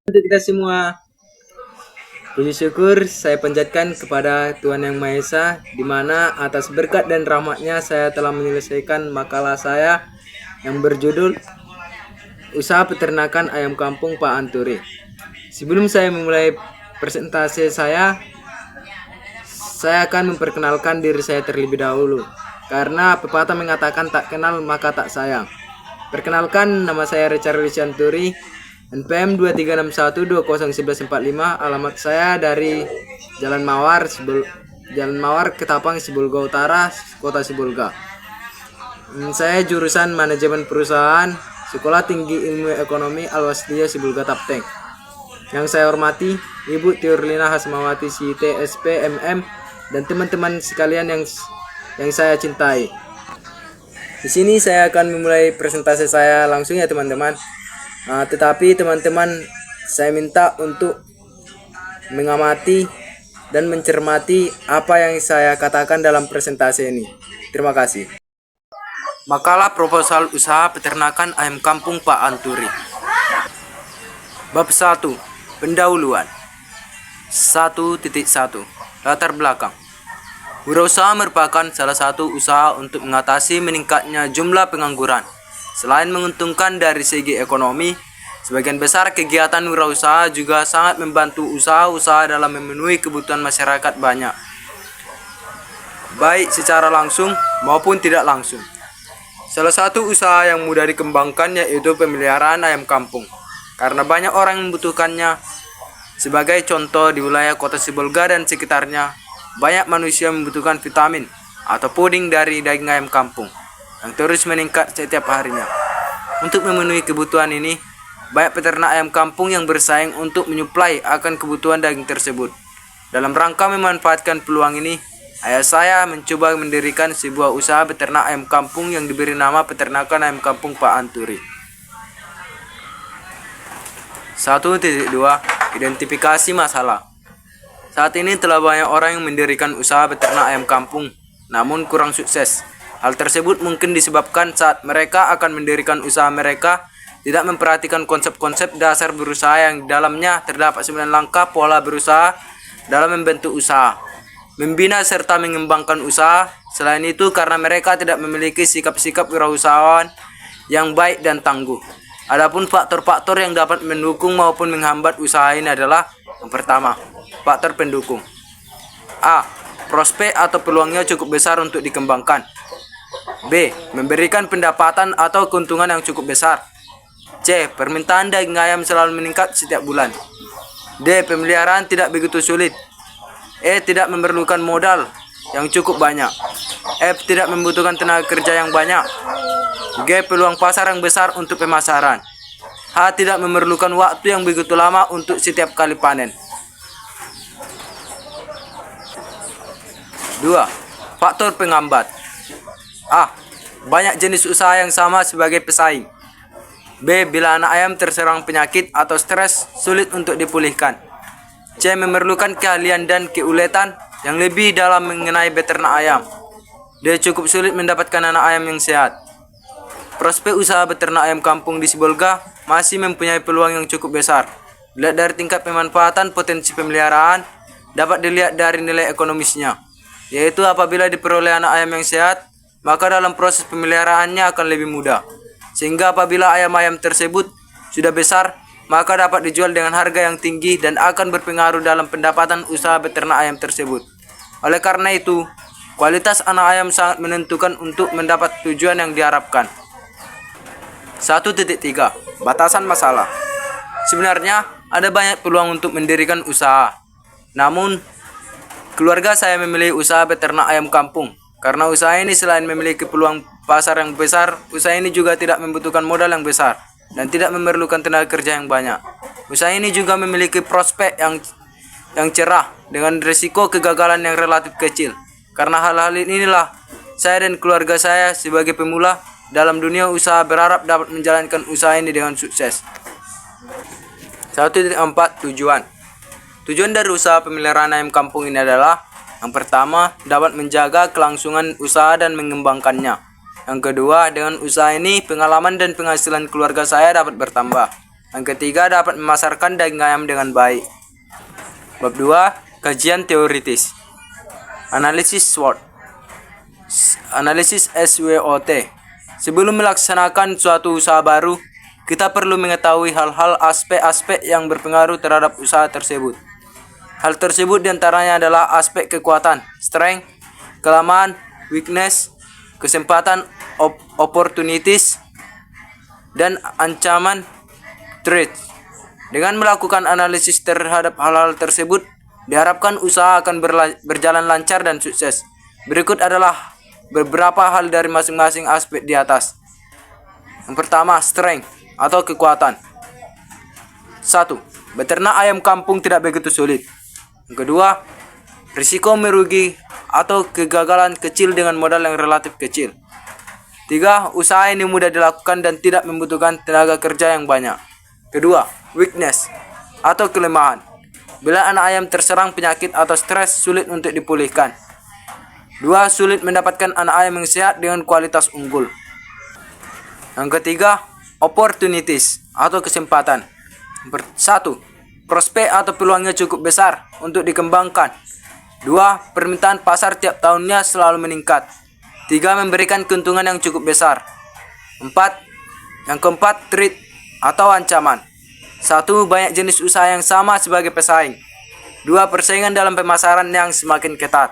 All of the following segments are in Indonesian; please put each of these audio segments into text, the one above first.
Untuk kita semua, puji syukur saya panjatkan kepada Tuhan Yang Maha Esa, di mana atas berkat dan rahmatnya saya telah menyelesaikan makalah saya yang berjudul Usaha Peternakan Ayam Kampung Pak Anturi. Sebelum saya memulai presentasi saya akan memperkenalkan diri saya terlebih dahulu. Karena pepatah mengatakan tak kenal maka tak sayang. Perkenalkan, nama saya Richard Anturi, NPM 2361201145, alamat saya dari Jalan Mawar, Ketapang, Sibolga Utara, Kota Sibolga. Saya jurusan Manajemen Perusahaan, Sekolah Tinggi Ilmu Ekonomi Al-Wasliyah Sibolga Tapteng. Yang saya hormati Ibu Tiurlina Hasmawati CT SP MM dan teman-teman sekalian yang saya cintai. Di sini saya akan memulai presentasi saya langsung ya teman-teman. Tetapi teman-teman, saya minta untuk mengamati dan mencermati apa yang saya katakan dalam presentasi ini. Terima kasih. Makalah proposal usaha peternakan ayam kampung Pak Anturi. Bab 1. Pendahuluan. 1.1. Latar belakang. Wirausaha merupakan salah satu usaha untuk mengatasi meningkatnya jumlah pengangguran. Selain menguntungkan dari segi ekonomi, sebagian besar kegiatan wirausaha juga sangat membantu usaha-usaha dalam memenuhi kebutuhan masyarakat banyak, baik secara langsung maupun tidak langsung. Salah satu usaha yang mudah dikembangkan yaitu pemeliharaan ayam kampung, karena banyak orang yang membutuhkannya. Sebagai contoh, di wilayah kota Sibolga dan sekitarnya, banyak manusia membutuhkan vitamin atau puding dari daging ayam kampung yang terus meningkat setiap harinya. Untuk memenuhi kebutuhan ini, banyak peternak ayam kampung yang bersaing untuk menyuplai akan kebutuhan daging tersebut. Dalam rangka memanfaatkan peluang ini, ayah saya mencoba mendirikan sebuah usaha peternak ayam kampung yang diberi nama Peternakan Ayam Kampung Pak Anturi. 1.2. Identifikasi masalah. Saat ini telah banyak orang yang mendirikan usaha peternak ayam kampung, namun kurang sukses. Hal tersebut mungkin disebabkan saat mereka akan mendirikan usaha mereka tidak memperhatikan konsep-konsep dasar berusaha yang di dalamnya terdapat 9 langkah pola berusaha dalam membentuk usaha, membina serta mengembangkan usaha. Selain itu, karena mereka tidak memiliki sikap-sikap wirausahawan yang baik dan tangguh. Adapun faktor-faktor yang dapat mendukung maupun menghambat usaha ini adalah: yang pertama, faktor pendukung. A. Prospek atau peluangnya cukup besar untuk dikembangkan. B. Memberikan pendapatan atau keuntungan yang cukup besar. C. Permintaan daging ayam selalu meningkat setiap bulan. D. Pemeliharaan tidak begitu sulit. E. Tidak memerlukan modal yang cukup banyak. F. Tidak membutuhkan tenaga kerja yang banyak. G. Peluang pasar yang besar untuk pemasaran. H. Tidak memerlukan waktu yang begitu lama untuk setiap kali panen. 2. Faktor penghambat. A. Banyak jenis usaha yang sama sebagai pesaing. B. Bila anak ayam terserang penyakit atau stres, sulit untuk dipulihkan. C. Memerlukan keahlian dan keuletan yang lebih dalam mengenai beternak ayam. D. Cukup sulit mendapatkan anak ayam yang sehat. Prospek usaha beternak ayam kampung di Sibolga masih mempunyai peluang yang cukup besar. Dilihat dari tingkat pemanfaatan potensi pemeliharaan, dapat dilihat dari nilai ekonomisnya, yaitu apabila diperoleh anak ayam yang sehat, maka dalam proses pemeliharaannya akan lebih mudah. Sehingga apabila ayam-ayam tersebut sudah besar, maka dapat dijual dengan harga yang tinggi dan akan berpengaruh dalam pendapatan usaha beternak ayam tersebut. Oleh karena itu, kualitas anak ayam sangat menentukan untuk mendapat tujuan yang diharapkan. 1.3. Batasan masalah. Sebenarnya ada banyak peluang untuk mendirikan usaha. Namun, keluarga saya memilih usaha beternak ayam kampung karena usaha ini selain memiliki peluang pasar yang besar, usaha ini juga tidak membutuhkan modal yang besar dan tidak memerlukan tenaga kerja yang banyak. Usaha ini juga memiliki prospek yang cerah dengan risiko kegagalan yang relatif kecil. Karena hal-hal inilah, saya dan keluarga saya sebagai pemula dalam dunia usaha berharap dapat menjalankan usaha ini dengan sukses. 1.4. Tujuan. Tujuan dari usaha pemeliharaan ayam kampung ini adalah: yang pertama, dapat menjaga kelangsungan usaha dan mengembangkannya. Yang kedua, dengan usaha ini, pengalaman dan penghasilan keluarga saya dapat bertambah. Yang ketiga, dapat memasarkan daging ayam dengan baik. Bab 2, kajian teoritis. Analisis SWOT. Analisis SWOT. Sebelum melaksanakan suatu usaha baru, kita perlu mengetahui hal-hal aspek-aspek yang berpengaruh terhadap usaha tersebut. Hal tersebut diantaranya adalah aspek kekuatan, strength, kelemahan, weakness, kesempatan, opportunities, dan ancaman, threats. Dengan melakukan analisis terhadap hal-hal tersebut, diharapkan usaha akan berjalan lancar dan sukses. Berikut adalah beberapa hal dari masing-masing aspek di atas. Yang pertama, strength atau kekuatan. 1. Beternak ayam kampung tidak begitu sulit. Yang kedua, risiko merugi atau kegagalan kecil dengan modal yang relatif kecil. 3. Usaha ini mudah dilakukan dan tidak membutuhkan tenaga kerja yang banyak. Kedua, weakness atau kelemahan. Bila anak ayam terserang penyakit atau stres, sulit untuk dipulihkan. 2. Sulit mendapatkan anak ayam yang sehat dengan kualitas unggul. Yang ketiga, opportunities atau kesempatan. 1. Prospek atau peluangnya cukup besar untuk dikembangkan. 2. Permintaan pasar tiap tahunnya selalu meningkat. 3. Memberikan keuntungan yang cukup besar. 4. Yang keempat, threat atau ancaman. 1. Banyak jenis usaha yang sama sebagai pesaing. 2. Persaingan dalam pemasaran yang semakin ketat.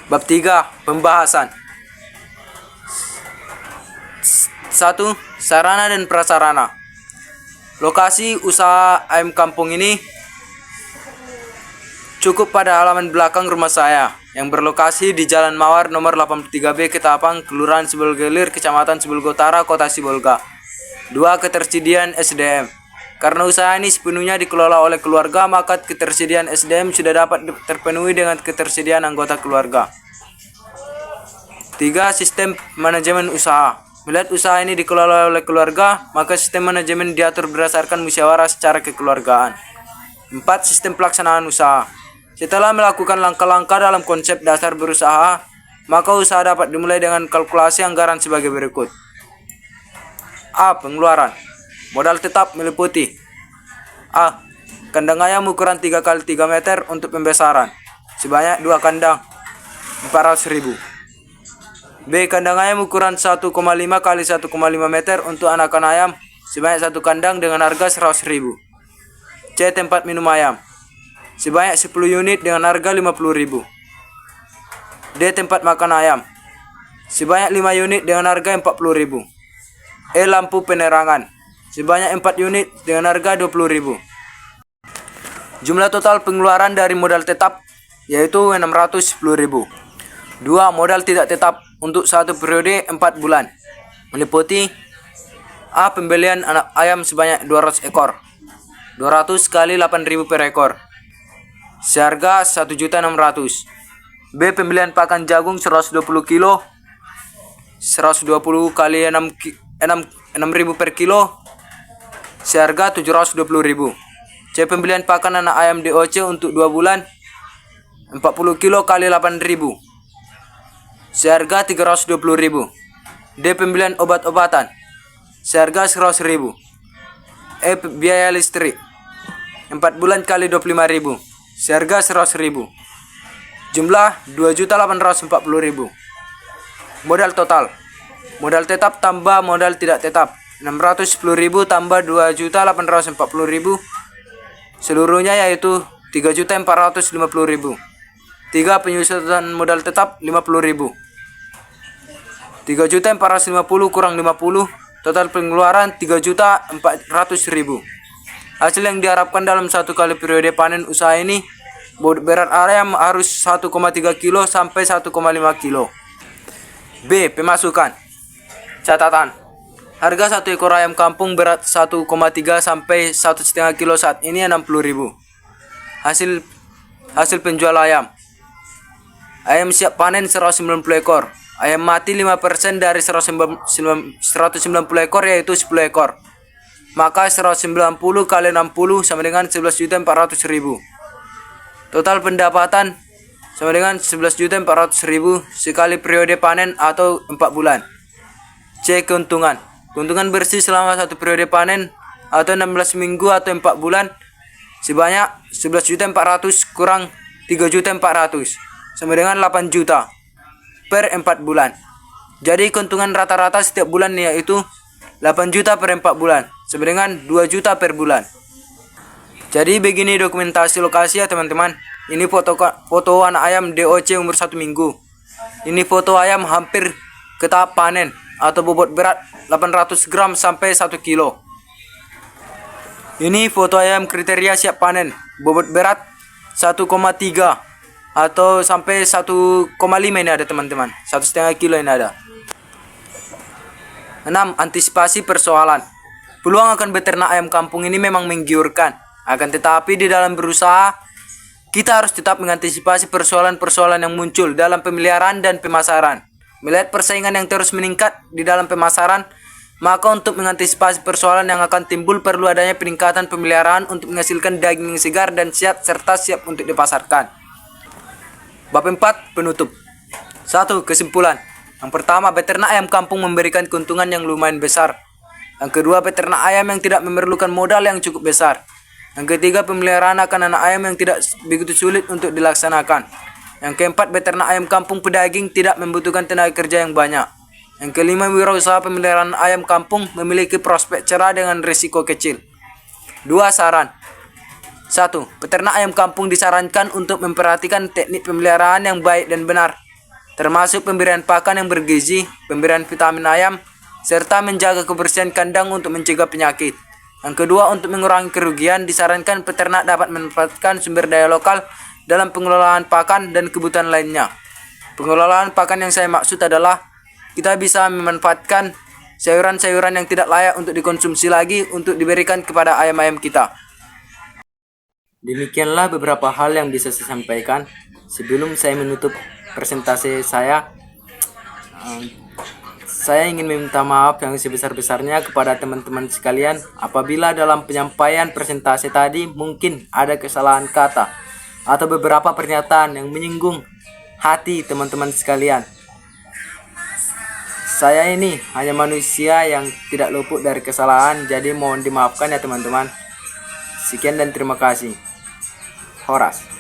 Bab 3, pembahasan. 1. Sarana dan prasarana. Lokasi usaha ayam kampung ini cukup pada halaman belakang rumah saya yang berlokasi di Jalan Mawar nomor 83B Ketapang, Kelurahan Sibolgilir, Kecamatan Sibolga Utara, Kota Sibolga. 2. Ketersediaan SDM. Karena usaha ini sepenuhnya dikelola oleh keluarga, maka ketersediaan SDM sudah dapat terpenuhi dengan ketersediaan anggota keluarga. 3. Sistem manajemen usaha. Melihat usaha ini dikelola oleh keluarga, maka sistem manajemen diatur berdasarkan musyawarah secara kekeluargaan. 4. Sistem pelaksanaan usaha. Setelah melakukan langkah-langkah dalam konsep dasar berusaha, maka usaha dapat dimulai dengan kalkulasi anggaran sebagai berikut. A. Pengeluaran. Modal tetap meliputi: A. Kandang ayam ukuran 3 x 3 meter untuk pembesaran, sebanyak 2 kandang, 400.000. B. Kandang ayam ukuran 1,5 x 1,5 meter untuk anakan ayam, sebanyak 1 kandang dengan harga 100.000. C. Tempat minum ayam, sebanyak 10 unit dengan harga 50.000. D. Tempat makan ayam, sebanyak 5 unit dengan harga 40.000. E. Lampu penerangan, sebanyak 4 unit dengan harga 20.000. Jumlah total pengeluaran dari modal tetap yaitu 610.000. 2. Modal tidak tetap untuk satu periode 4 bulan meliputi: A. Pembelian anak ayam sebanyak 200 ekor, 200 kali 8.000 per ekor, seharga 1.600.000. B. Pembelian pakan jagung 120 kilo, 120 kali 6.000 per kilo, seharga 720.000. C. Pembelian pakan anak ayam DOC untuk 2 bulan, 40 kilo kali 8.000, seharga 320.000. D. Pembelian obat-obatan, seharga 100.000. E. Biaya listrik 4 bulan kali 25.000, seharga 100.000. Jumlah 2.840.000. Modal total. Modal tetap tambah modal tidak tetap 610.000 tambah 2.840.000, seluruhnya yaitu 3.450.000. 3. Penyusutan modal tetap 50.000. 3.450 kurang 50, total pengeluaran 3.400.000. Hasil yang diharapkan dalam satu kali periode panen usaha ini, berat ayam harus 1,3 kilo sampai 1,5 kilo. B. Pemasukan. Catatan: harga satu ekor ayam kampung berat 1,3 sampai 1,5 kilo saat ini 60.000. Hasil penjual ayam: ayam siap panen 190 ekor. Ayam mati 5% dari 190 ekor yaitu 10 ekor. Maka 190 kali 60 sama dengan 11.400.000. Total pendapatan sama dengan 11.400.000 sekali periode panen atau 4 bulan. C. Keuntungan. Keuntungan bersih selama satu periode panen atau 16 minggu atau 4 bulan sebanyak 11.400 kurang 3.400 sama dengan 8 juta per 4 bulan. Jadi keuntungan rata-rata setiap bulan yaitu 8 juta per 4 bulan sama dengan 2 juta per bulan. Jadi begini dokumentasi lokasi ya teman-teman. Ini foto anak ayam DOC umur 1 minggu. Ini foto ayam hampir ke tahap panen atau bobot berat 800 gram sampai 1 kilo. Ini foto ayam kriteria siap panen, bobot berat 1,3 atau sampai 1,5 ini ada teman-teman. 1,5 kilo ini ada. 6. Antisipasi persoalan. Peluang akan beternak ayam kampung ini memang menggiurkan. Akan tetapi di dalam berusaha, kita harus tetap mengantisipasi persoalan-persoalan yang muncul dalam pemeliharaan dan pemasaran. Melihat persaingan yang terus meningkat di dalam pemasaran, maka untuk mengantisipasi persoalan yang akan timbul perlu adanya peningkatan pemeliharaan untuk menghasilkan daging yang segar dan sehat serta siap untuk dipasarkan. Bab 4. Penutup. 1. Kesimpulan. Yang pertama, beternak ayam kampung memberikan keuntungan yang lumayan besar. Yang kedua, beternak ayam yang tidak memerlukan modal yang cukup besar. Yang ketiga, pemeliharaan akan anak ayam yang tidak begitu sulit untuk dilaksanakan. Yang keempat, beternak ayam kampung pedaging tidak membutuhkan tenaga kerja yang banyak. Yang kelima, wirausaha pemeliharaan ayam kampung memiliki prospek cerah dengan risiko kecil. 2. Saran. 1. Peternak ayam kampung disarankan untuk memperhatikan teknik pemeliharaan yang baik dan benar, termasuk pemberian pakan yang bergizi, pemberian vitamin ayam, serta menjaga kebersihan kandang untuk mencegah penyakit. Yang kedua, untuk mengurangi kerugian, disarankan peternak dapat memanfaatkan sumber daya lokal dalam pengelolaan pakan dan kebutuhan lainnya. Pengelolaan pakan yang saya maksud adalah kita bisa memanfaatkan sayuran-sayuran yang tidak layak untuk dikonsumsi lagi untuk diberikan kepada ayam-ayam kita. Demikianlah beberapa hal yang bisa saya sampaikan. Sebelum saya menutup presentasi saya ingin meminta maaf yang sebesar-besarnya kepada teman-teman sekalian apabila dalam penyampaian presentasi tadi mungkin ada kesalahan kata atau beberapa pernyataan yang menyinggung hati teman-teman sekalian. Saya ini hanya manusia yang tidak luput dari kesalahan, jadi mohon dimaafkan ya teman-teman. Sekian dan terima kasih. Horas.